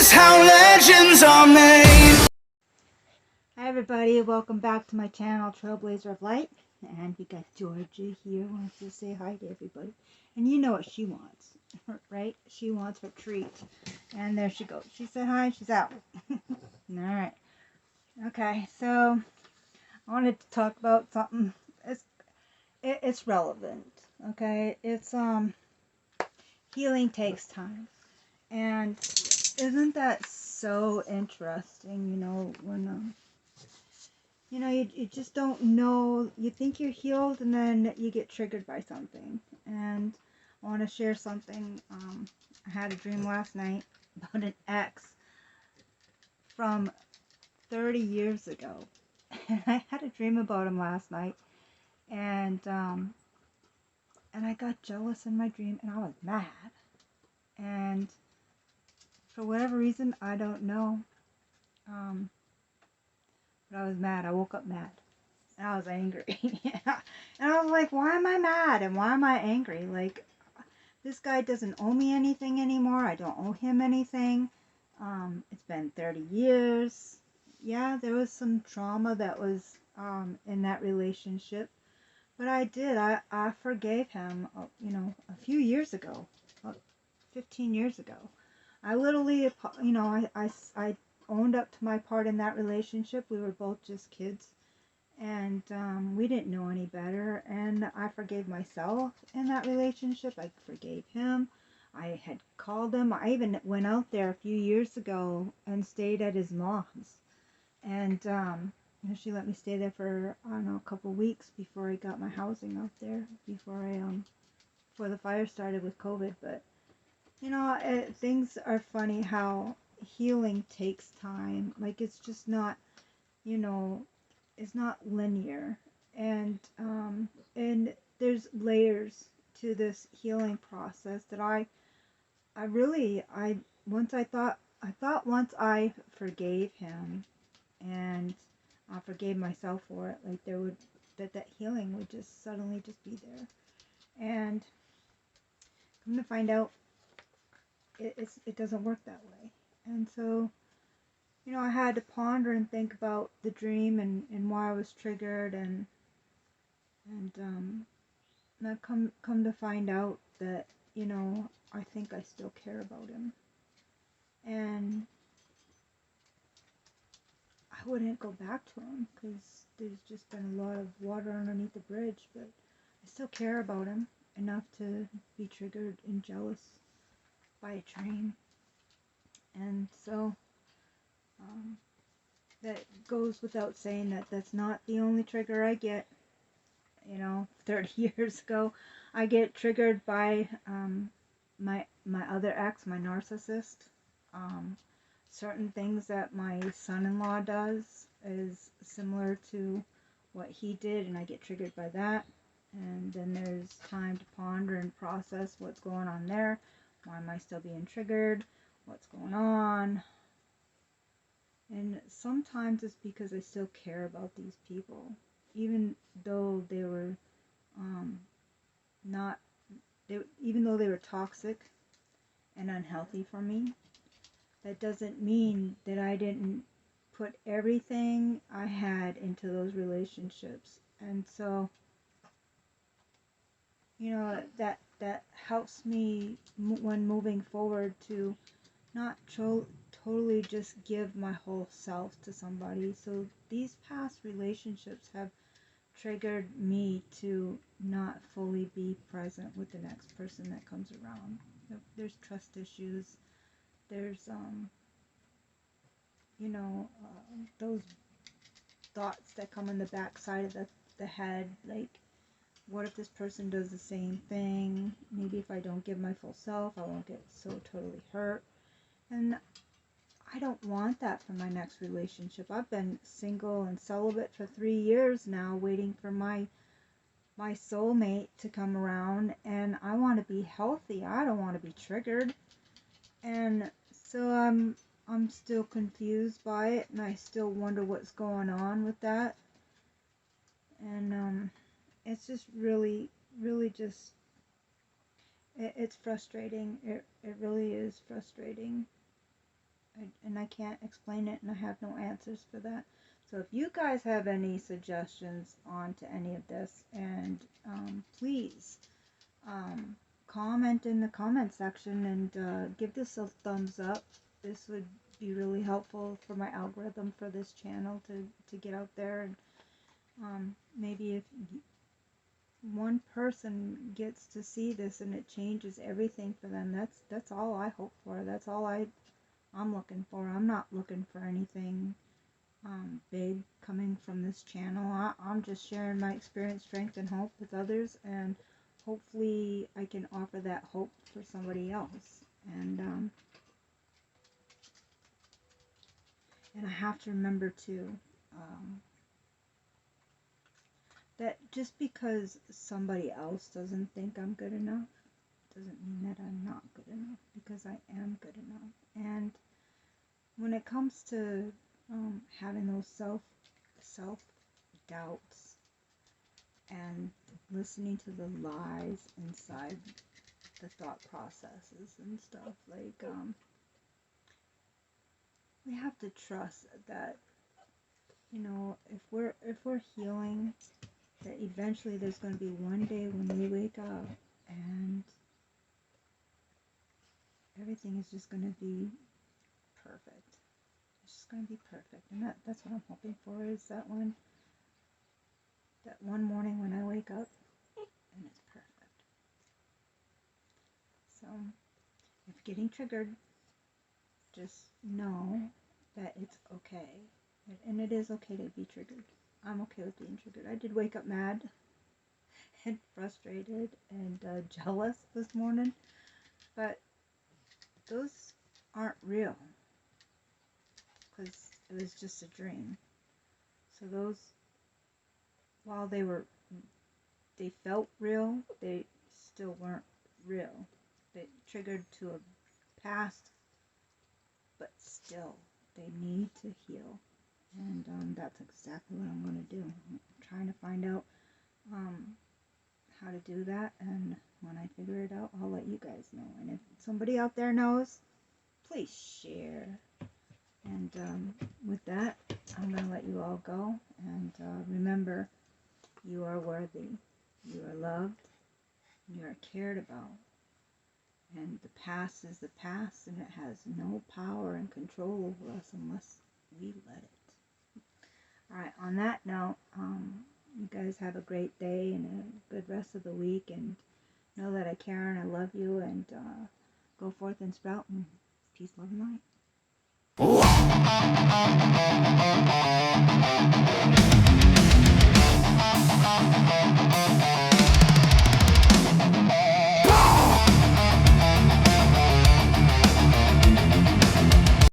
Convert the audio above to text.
is how legends are made. Hi everybody, welcome back to my channel, Trailblazer of Light. And we got Georgia here, wants to say hi to everybody. And you know what she wants, right? She wants her treat. And there she goes. She said hi, she's out. Alright. Okay, so I wanted to talk about something. It's relevant. Okay, it's healing takes time. And isn't that so interesting, when you just don't know. You think you're healed, and then you get triggered by something. And I want to share something. I had a dream last night about an ex from 30 years ago. And I had a dream about him last night, and I got jealous in my dream, and I was mad. And for whatever reason, I don't know, but I was mad. I woke up mad. And I was angry. Yeah. And I was like, why am I mad? And why am I angry? Like, this guy doesn't owe me anything anymore. I don't owe him anything. It's been 30 years. Yeah, there was some trauma that was in that relationship. But I did. I forgave him, a few years ago. About 15 years ago. I literally, I owned up to my part in that relationship. We were both just kids. And we didn't know any better, and I forgave myself in that relationship. I forgave him. I had called him. I even went out there a few years ago and stayed at his mom's, and she let me stay there for, I don't know, a couple weeks before I got my housing out there, before the fire started with COVID. But things are funny how healing takes time. Like, it's just not, you know is not linear, and there's layers to this healing process that I thought once I forgave him, and I forgave myself for it, like that healing would just suddenly just be there. And come to find out, it doesn't work that way. And so I had to ponder and think about the dream, and why I was triggered, and I've come to find out that, I think I still care about him. And I wouldn't go back to him, because there's just been a lot of water underneath the bridge, but I still care about him enough to be triggered and jealous by a dream. And so, that goes without saying that that's not the only trigger I get. 30 years ago, I get triggered by my other ex, my narcissist. Certain things that my son-in-law does is similar to what he did, and I get triggered by that. And then there's time to ponder and process what's going on there. Why am I still being triggered? What's going on? And sometimes it's because I still care about these people, even though they were even though they were toxic and unhealthy for me. That doesn't mean that I didn't put everything I had into those relationships. And so, that helps me when moving forward to not totally just give my whole self to somebody. So these past relationships have triggered me to not fully be present with the next person that comes around. There's trust issues. There's those thoughts that come in the back side of the head, like, what if this person does the same thing? Maybe if I don't give my full self, I won't get so totally hurt. And I don't want that for my next relationship. I've been single and celibate for 3 years now, waiting for my soulmate to come around, and I want to be healthy. I don't want to be triggered. And so I'm still confused by it, and I still wonder what's going on with that. And it's just really, really just, it's frustrating. It really is frustrating. and I can't explain it, and I have no answers for that. So if you guys have any suggestions on to any of this, and please comment in the comment section and give this a thumbs up. This would be really helpful for my algorithm for this channel to get out there. And maybe if one person gets to see this and it changes everything for them, that's all I hope for. That's all I'm looking for. I'm not looking for anything big coming from this channel. I'm just sharing my experience, strength, and hope with others, and hopefully I can offer that hope for somebody else. And I have to remember too, that just because somebody else doesn't think I'm good enough doesn't mean that I'm not good enough, because I am good enough. And when it comes to having those self doubts and listening to the lies inside the thought processes and stuff, like we have to trust that, you know, if we're healing, that eventually there's going to be one day when we wake up and everything is just going to be perfect. It's just going to be perfect. And that's what I'm hoping for, is that one morning when I wake up and it's perfect. So if getting triggered, just know that it's okay. And it is okay to be triggered. I'm okay with being triggered. I did wake up mad and frustrated and jealous this morning, but those aren't real, because it was just a dream. So those, while they felt real, they still weren't real. They triggered to a past, but still they need to heal. And that's exactly what I'm going to do. I'm trying to find out how to do that, and when I figure it out, I'll let you guys know. And if somebody out there knows, please share. And with that, I'm going to let you all go. And remember, you are worthy. You are loved. You are cared about. And the past is the past, and it has no power and control over us unless we let it. Alright, on that note, you guys have a great day and a good rest of the week, and know that I care and I love you, and go forth and sprout, and peace, love, and light.